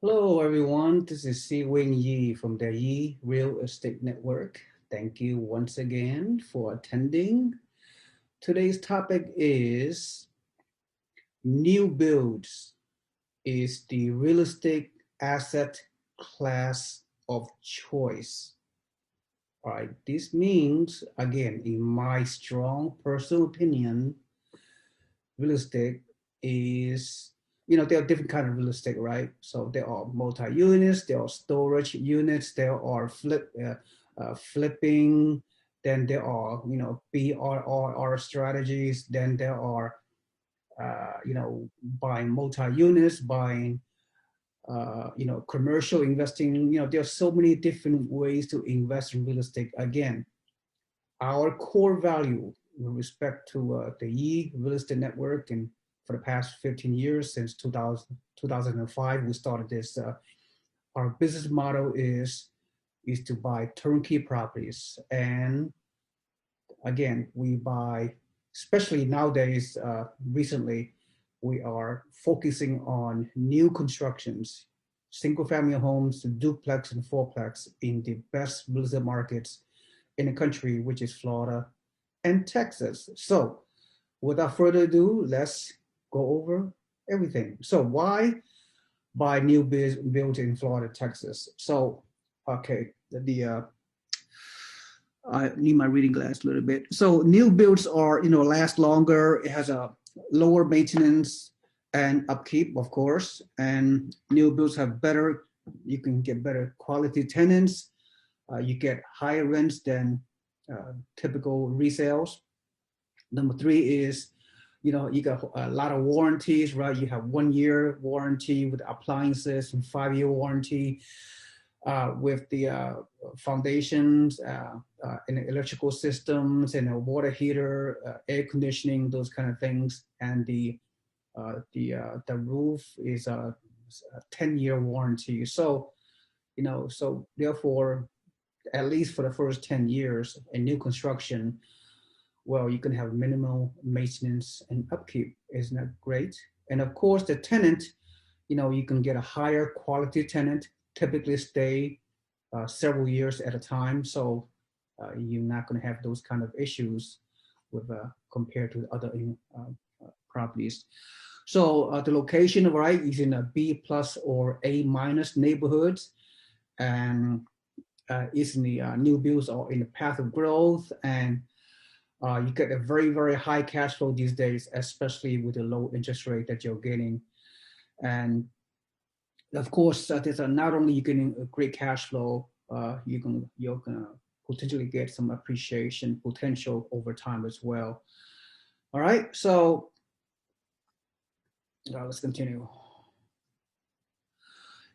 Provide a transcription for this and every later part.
Hello, everyone. This is Si Wing Yi from the Yi Real Estate Network. Thank you once again for attending. Today's topic is new builds is the real estate asset class of choice. All right, this means, again, in my strong personal opinion, real estate is there are different kind of real estate, right? So there are multi-units, there are storage units, there are flipping, then there are BRRR strategies, then there are buying multi-units, buying commercial investing. There are so many different ways to invest in real estate. Again, our core value with respect to the Yi Real Estate Network, and for the past 15 years, since 2005, we started this. Our business model is to buy turnkey properties. And again, we buy, especially nowadays, recently, we are focusing on new constructions, single family homes, duplex and fourplex in the best real estate markets in the country, which is Florida and Texas. So without further ado, let's go over everything. So why buy new build in Florida, Texas? So, okay, I need my reading glass a little bit. So new builds are, last longer. It has a lower maintenance and upkeep, of course. And new builds have you can get better quality tenants. You get higher rents than typical resales. Number three is, you got a lot of warranties, right? You have 1 year warranty with appliances and 5 year warranty with the foundations and electrical systems and a water heater, air conditioning, those kind of things. And the roof is a 10 year warranty. So, so therefore, at least for the first 10 years in new construction, well, you can have minimal maintenance and upkeep. Isn't that great? And of course, the tenant, you can get a higher quality tenant, typically stay several years at a time. So you're not going to have those kind of issues with compared to other properties. So the location, right, is in a B plus or A minus neighborhoods, and is in the new builds or in the path of growth, and you get a very, very high cash flow these days, especially with the low interest rate that you're getting. And of course, there's not only you're getting a great cash flow, you're gonna potentially get some appreciation potential over time as well. All right, so let's continue.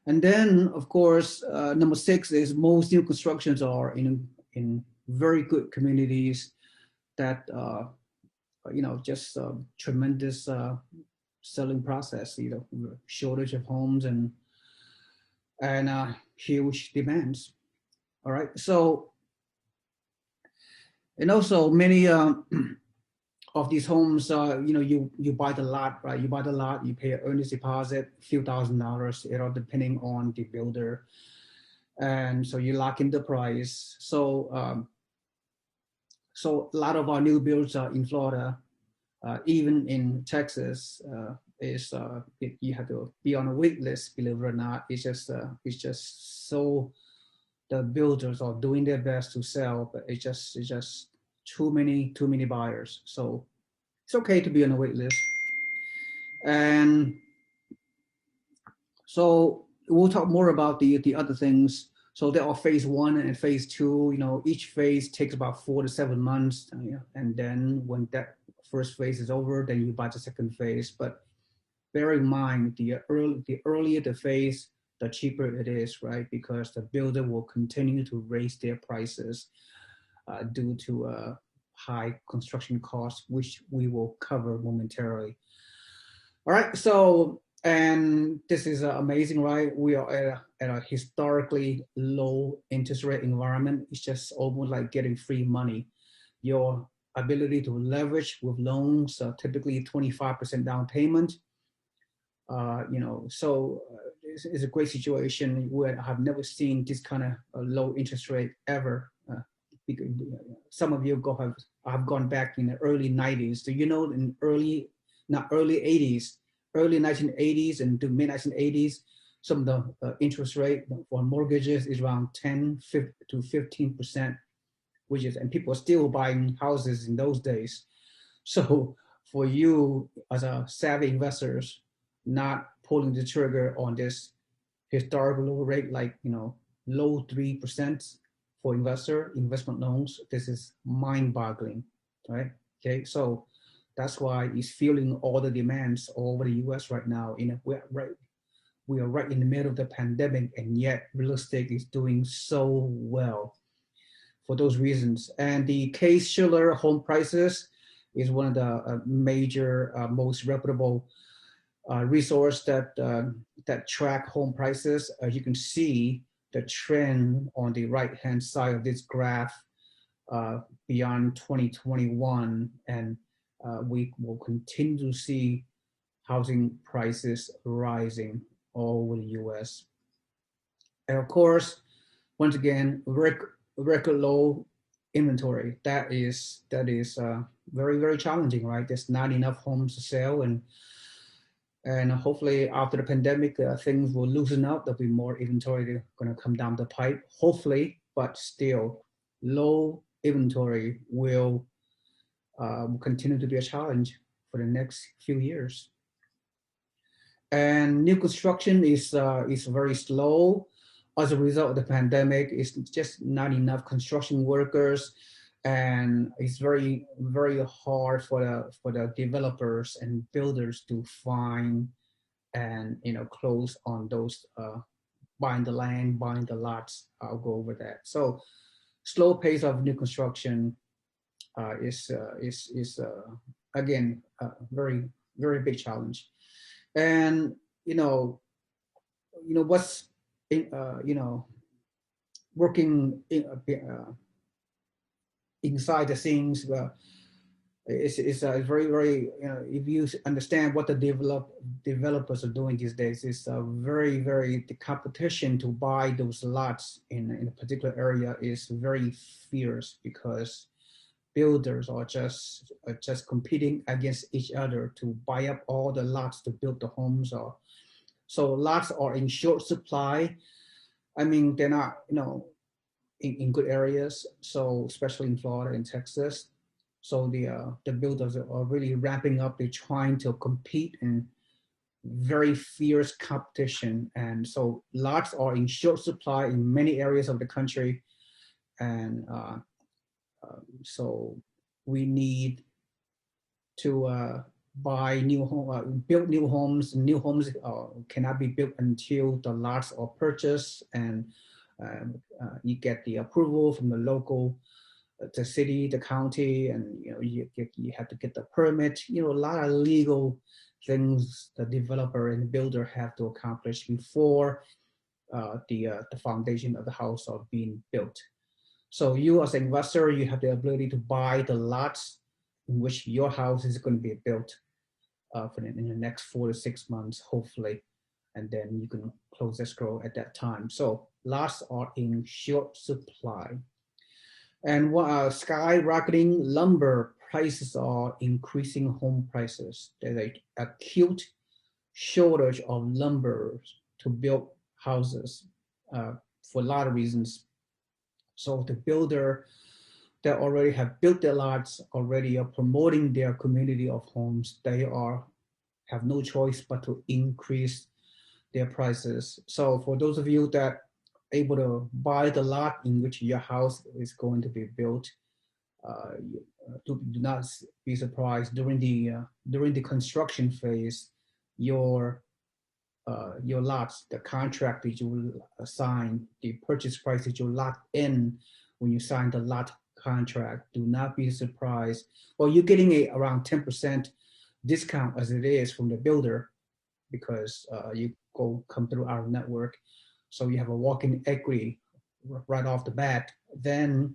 And then, of course, number six is most new constructions are in very good communities that just tremendous selling process. Shortage of homes and huge demands. All right, so and also many of these homes, you buy the lot, right? You buy the lot, you pay an earnest deposit, a few $1,000s, depending on the builder, and so you lock in the price. So so a lot of our new builds are in Florida, even in Texas. You have to be on a wait list, believe it or not. It's just so the builders are doing their best to sell, but it's just too many buyers. So it's okay to be on a wait list. And so we'll talk more about the other things. So there are phase one and phase two. Each phase takes about 4 to 7 months, and then when that first phase is over, then you buy the second phase. But bear in mind, the earlier the phase, the cheaper it is, right? Because the builder will continue to raise their prices due to high construction costs, which we will cover momentarily. All right, so, and this is amazing, right? We are at a historically low interest rate environment. It's just almost like getting free money. Your ability to leverage with loans, typically 25% down payment. So is a great situation where I have never seen this kind of low interest rate ever. Some of you have gone back in the early 90s. Do you know in not early 80s, early 1980s and to mid 1980s, some of the interest rate for mortgages is around 10 to 15%, which is, and people are still buying houses in those days. So for you as a savvy investors, not pulling the trigger on this historical low rate, like, low 3% for investment loans, this is mind-boggling, right? Okay, so that's why it's feeling all the demands all over the U.S. right now. We are right in the middle of the pandemic, and yet real estate is doing so well for those reasons. And the Case-Shiller home prices is one of the major, most reputable resource that track home prices. As you can see, the trend on the right-hand side of this graph beyond 2021, and we will continue to see housing prices rising all over the U.S. And of course, once again, record low inventory. That is very, very challenging, right? There's not enough homes to sell, and hopefully after the pandemic, things will loosen up. There'll be more inventory going to come down the pipe, hopefully, but still low inventory will continue to be a challenge for the next few years. And new construction is very slow as a result of the pandemic. It's just not enough construction workers, and it's very, very hard for the developers and builders to find and close on those buying the land, buying the lots. I'll go over that. So slow pace of new construction is again a very, very big challenge. And what's working inside the scenes is very, very, if you understand what the developers are doing these days, it's very, very, the competition to buy those lots in a particular area is very fierce, because builders are just competing against each other to buy up all the lots to build the homes. So lots are in short supply. I mean, they're not, in good areas. So especially in Florida and Texas. So the builders are really ramping up. They're trying to compete in very fierce competition. And so lots are in short supply in many areas of the country. And so we need to buy new home, build new homes. New homes cannot be built until the lots are purchased, and you get the approval from the local, the city, the county, and you have to get the permit. A lot of legal things the developer and the builder have to accomplish before the foundation of the house are being built. So you as an investor, you have the ability to buy the lots in which your house is going to be built in the next 4 to 6 months, hopefully, and then you can close escrow at that time. So lots are in short supply. And skyrocketing lumber prices are increasing home prices. There's an acute shortage of lumber to build houses for a lot of reasons. So the builder that already have built their lots already are promoting their community of homes. They have no choice but to increase their prices. So for those of you that are able to buy the lot in which your house is going to be built, do not be surprised during the construction phase, your lots, the contract that you will sign, the purchase price that you locked in when you sign the lot contract, do not be surprised. Well, you're getting around 10% discount as it is from the builder, because you come through our network. So you have a walk-in equity right off the bat. Then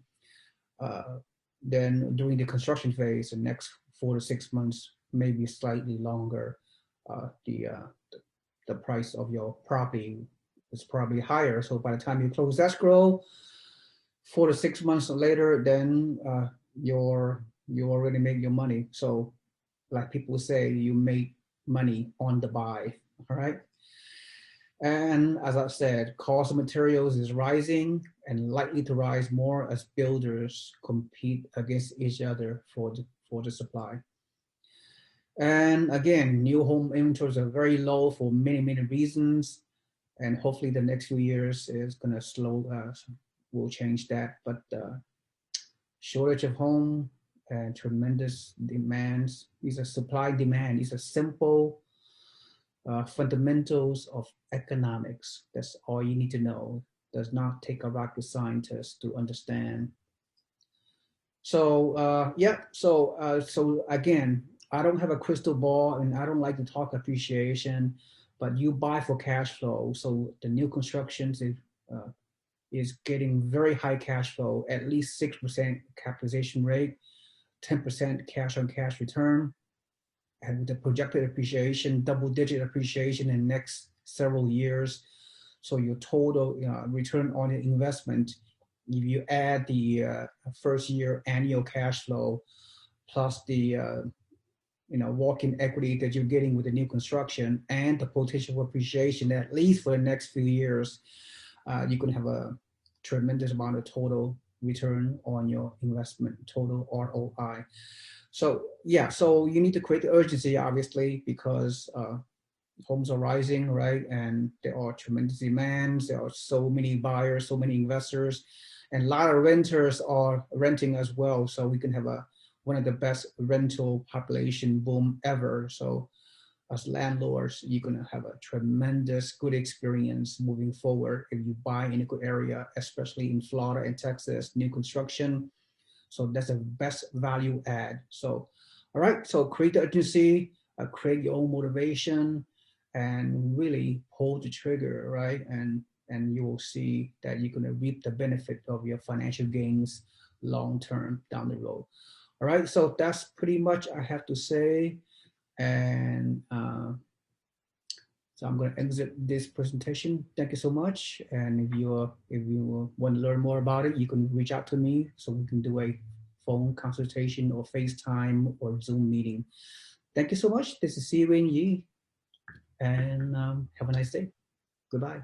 during the construction phase, the next 4 to 6 months, maybe slightly longer, the price of your property is probably higher. So by the time you close escrow, 4 to 6 months later, then you already make your money. So like people say, you make money on the buy. All right. And as I said, cost of materials is rising and likely to rise more as builders compete against each other for the supply. And again, new home inventories are very low for many, many reasons. And hopefully the next few years is going to will change that. But shortage of home and tremendous demands. These are supply demand. These are simple fundamentals of economics. That's all you need to know. Does not take a rocket scientist to understand. So so again, I don't have a crystal ball, and I don't like to talk appreciation, but you buy for cash flow. So the new constructions is getting very high cash flow, at least 6% capitalization rate, 10% cash on cash return, and with the projected appreciation, double-digit appreciation in the next several years. So your total return on the investment, if you add the first year annual cash flow plus the walk-in equity that you're getting with the new construction and the potential appreciation, at least for the next few years, you can have a tremendous amount of total return on your investment, total ROI. So yeah, so you need to create the urgency, obviously, because homes are rising, right? And there are tremendous demands. There are so many buyers, so many investors, and a lot of renters are renting as well. So we can have one of the best rental population boom ever. So as landlords, you're gonna have a tremendous good experience moving forward if you buy in a good area, especially in Florida and Texas, new construction. So that's the best value add. So, all right, so create the urgency, create your own motivation, and really pull the trigger, right? And you will see that you're gonna reap the benefit of your financial gains long term down the road. All right, so that's pretty much I have to say. And so I'm going to exit this presentation. Thank you so much. And if you want to learn more about it, you can reach out to me so we can do a phone consultation or FaceTime or Zoom meeting. Thank you so much. This is Si Wen Yi, and have a nice day. Goodbye.